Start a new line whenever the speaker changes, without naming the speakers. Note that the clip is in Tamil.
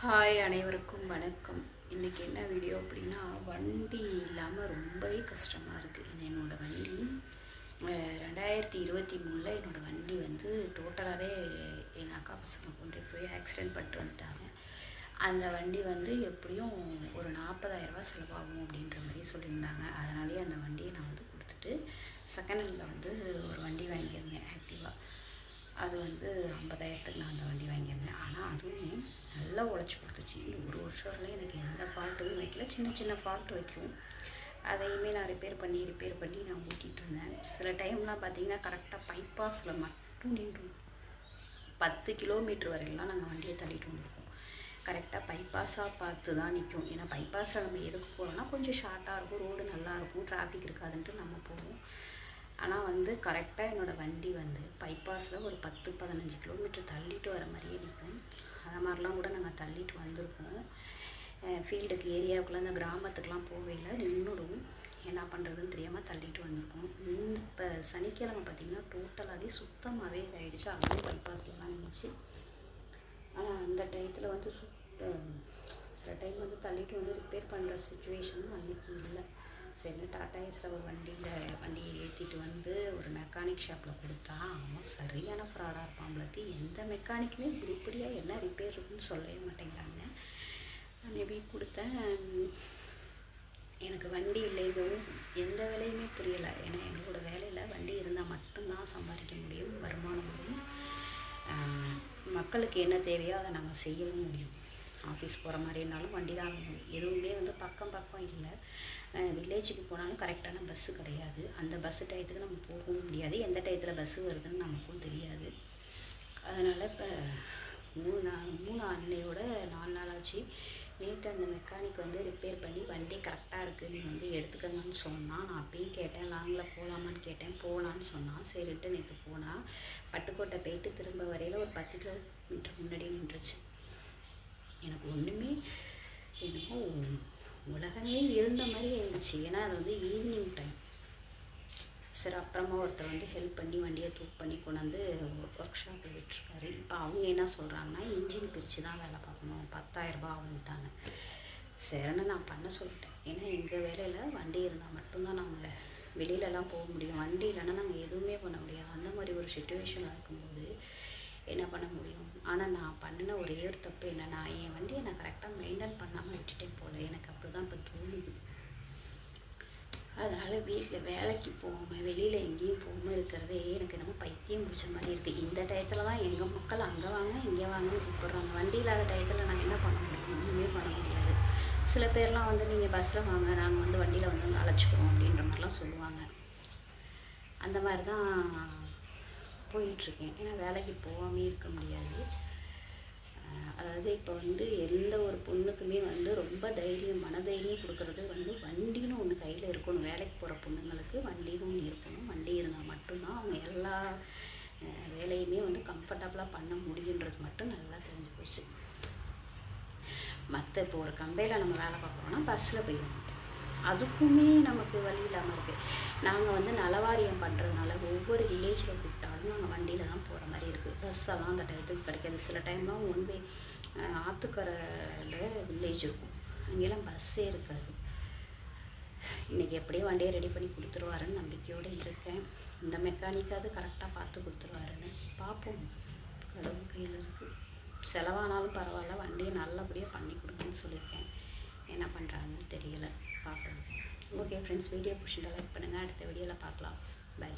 ஹாய் அனைவருக்கும் வணக்கம். இன்றைக்கி என்ன வீடியோ அப்படின்னா, வண்டி இல்லாமல் ரொம்பவே கஷ்டமாக இருக்குது. என்னோடய வண்டி 2023 என்னோடய வண்டி வந்து டோட்டலாகவே எங்கள் அக்கா பசங்க கொண்டு போய் ஆக்சிடெண்ட் பண்ணிட்டு வந்துட்டாங்க. அந்த வண்டி வந்து எப்படியும் ஒரு 40,000 செலவாகும் அப்படின்ற மாதிரி சொல்லியிருந்தாங்க. அதனாலேயே அந்த வண்டியை நான் வந்து கொடுத்துட்டு செகண்ட் ஹேண்டில் வந்து ஒரு வண்டி வாங்கியிருந்தேன், ஆக்டிவா. அது வந்து 50,000க்கு நான் அந்த வண்டி வாங்கியிருந்தேன். ஆனால் அதுவுமே நல்லா உழைச்சி கொடுத்துச்சு. ஒரு வருஷம் வரல எனக்கு எந்த ஃபால்ட்டுமே வைக்கல. சின்ன சின்ன ஃபால்ட் வைக்கும், அதையுமே நான் ரிப்பேர் பண்ணி நான் ஓட்டிகிட்டு இருந்தேன். சில டைம்லாம் பார்த்திங்கன்னா கரெக்டாக பைபாஸில் மட்டும் நின்றும் 10 கிலோமீட்டர் வரையிலாம் நாங்கள் வண்டியை தள்ளிட்டு வந்துருக்கோம். கரெக்டாக பைபாஸாக பார்த்து தான் நிற்கும். ஏன்னா பைபாஸில் நம்ம எதுக்கு போகிறோன்னா கொஞ்சம் ஷார்ட்டாக இருக்கும், ரோடு நல்லாயிருக்கும், டிராஃபிக் இருக்காதுன்ட்டு நம்ம போவோம். ஆனால் வந்து கரெக்டாக என்னோடய வண்டி வந்து பைபாஸில் ஒரு 10-15 கிலோமீட்டர் தள்ளிட்டு வர மாதிரியே நிற்கும். அது மாதிரிலாம் கூட நாங்கள் தள்ளிட்டு வந்திருக்கோம். ஃபீல்டுக்கு ஏரியாவுக்குள்ளே அந்த கிராமத்துக்கெலாம் போவையில் நின்றுடும். என்ன பண்ணுறதுன்னு தெரியாமல் தள்ளிட்டு வந்திருக்கோம். இப்போ சனிக்கிழமை பார்த்திங்கன்னா டோட்டலாகவே சுத்தமாகவே இதாகிடுச்சு. அதுவே பைபாஸில் தான் இருந்துச்சு. ஆனால் அந்த டயத்தில் வந்து சில டைம் வந்து தள்ளிட்டு வந்து ரிப்பேர் பண்ணுற சுச்சுவேஷனும் அன்றைக்கி இல்லை. சரி, டாடா ஏஸில் ஒரு வண்டியை ஏற்றிட்டு வந்து ஒரு மெக்கானிக் ஷாப்பில் கொடுத்தா அவன் சரியான ஃப்ராடாக இருப்பாங்களுக்கு. எந்த மெக்கானிக்குமே இப்படியாக என்ன ரிப்பேர் இருக்குன்னு சொல்லவே மாட்டேங்கிறாங்க. நான் எப்படி கொடுத்தேன், எனக்கு வண்டி இல்லை, இதுவும் எந்த வேலையுமே புரியலை. ஏன்னா எங்களோட வேலையில் வண்டி இருந்தால் மட்டும்தான் சம்பாதிக்க முடியும், வருமானம் முடியும், மக்களுக்கு என்ன தேவையோ அதை நாங்கள் செய்யவும் முடியும். ஆஃபீஸ் போகிற மாதிரி இருந்தாலும் வண்டி தான் வேணும். எதுவுமே வந்து பக்கம் இல்லை. வில்லேஜுக்கு போனாலும் கரெக்டான பஸ்ஸு கிடையாது. அந்த பஸ்ஸு டயத்துக்கு நம்ம போகவும் முடியாது. எந்த டயத்தில் பஸ்ஸு வருதுன்னு நமக்கும் தெரியாது. அதனால் இப்போ 3 அன்னையோட 4 நாள் ஆச்சு. நேற்று அந்த மெக்கானிக் வந்து ரிப்பேர் பண்ணி வண்டி கரெக்டாக இருக்குது, நீங்கள் வந்து எடுத்துக்கங்கன்னு சொன்னால், நான் போய் கேட்டேன், லாங்கில் போகலாமான்னு கேட்டேன். போகலான்னு சொன்னான். சரிட்டு நேற்று போனால் பட்டுக்கோட்டை போயிட்டு திரும்ப வரையில் ஒரு 10 கிலோமீட்டர் முன்னாடி நின்றுச்சு. எனக்கு ஒன்றுமே என்னமோ உலகமே இருந்த மாதிரி ஆயிடுச்சு. ஏன்னா அது வந்து ஈவினிங் டைம். சரி, அப்புறமா ஒருத்தர் வந்து ஹெல்ப் பண்ணி வண்டியை பண்ணி கொண்டாந்து ஒர்க் ஷாப்பில் விட்டுருக்காரு. இப்போ அவங்க என்ன சொல்கிறாங்கன்னா, இன்ஜின் பிரித்து தான் வேலை பார்க்கணும், 10,000 ரூபா ஆகுன்ட்டாங்க. சரின்னு நான் பண்ண சொல்லிட்டேன். ஏன்னா எங்கள் வேலையில் வண்டி இருந்தால் மட்டும்தான் நாங்கள் வெளியிலலாம் போக முடியும். வண்டி இல்லைன்னா நாங்கள் எதுவுமே பண்ண முடியாது. அந்த மாதிரி ஒரு சுச்சுவேஷனில் இருக்கும்போது என்ன பண்ண முடியும்? ஆனால் நான் பண்ணின ஒரே ஒரு தப்பு என்னென்னா, என் வண்டியை நான் கரெக்டாக மெயின்டைன் பண்ணாமல் விட்டுட்டேன் போல். எனக்கு அப்படி தான் இப்போ தோணுது. அதனால் வீட்டில் வேலைக்கு போகாமல் வெளியில் எங்கேயும் போகாமல் இருக்கிறதே எனக்கு என்னமோ பைத்தியம் பிடிச்ச மாதிரி இருக்குது. இந்த டயத்தில் தான் எங்கள் மக்கள் அங்கே வாங்க இங்கே வாங்கன்னு கூப்பிட்றாங்க. வண்டி இல்லாத டயத்தில் நான் என்ன பண்ண முடியும்? ஒன்றுமே பண்ண முடியாது. சில பேர்லாம் வந்து நீங்கள் பஸ்ஸில் வாங்க, நாங்கள் வந்து வண்டியில் வந்து அழைச்சிக்கிறோம் அப்படின்ற மாதிரிலாம் சொல்லுவாங்க. அந்த மாதிரி தான் போயிட்டுருக்கேன். ஏன்னா வேலைக்கு போகாமே இருக்க முடியாது. அதாவது இப்போ வந்து எந்த ஒரு பொண்ணுக்குமே வந்து ரொம்ப மனதைரியம் கொடுக்கறது வந்து வண்டின்னு ஒன்று கையில் இருக்கணும். வேலைக்கு போகிற பொண்ணுங்களுக்கு வண்டின்னு ஒன்று இருக்கணும். வண்டி இருந்தால் மட்டும்தான் அவங்க எல்லா வேலையுமே வந்து கம்ஃபர்டபுளாக பண்ண முடியுன்றது மட்டும் நல்லா தெரிஞ்சு போச்சு. மற்ற இப்போ ஒரு கம்பெனியில் நம்ம வேலை பார்க்குறோன்னா பஸ்ஸில் போயிடணும். அதுக்குமே நமக்கு வழி இல்லாமல் இருக்குது. நாங்கள் வந்து நலவாரியம் பண்ணுறதுனால ஒவ்வொரு வில்லேஜில் கூப்பிட்டாலும் நாங்கள் வண்டியில் தான் போகிற மாதிரி இருக்குது. பஸ்ஸெல்லாம் அந்த டயத்துக்கு கிடைக்காது. சில டைம்லாம் ஒன்வே ஆற்றுக்கரையில் வில்லேஜ் இருக்கும், அங்கெல்லாம் பஸ்ஸே இருக்காது. இன்றைக்கி எப்படியும் வண்டியை ரெடி பண்ணி கொடுத்துருவாருன்னு நம்பிக்கையோடு இருக்கேன். இந்த மெக்கானிக்காவது கரெக்டாக பார்த்து கொடுத்துருவாருன்னு பார்ப்போம். கடவுள் கையில் இருக்குது. செலவானாலும் பரவாயில்ல, வண்டியை நல்லபடியாக பண்ணி கொடுங்கன்னு சொல்லியிருக்கேன். என்ன பண்ணுறாங்கன்னு தெரியலை, பார்க்கலாம். ஓகே ஃப்ரெண்ட்ஸ், வீடியோ பிடிச்சிருந்தா லைக் பண்ணுங்கள். அடுத்த வீடியோவில் பார்க்கலாம். பை.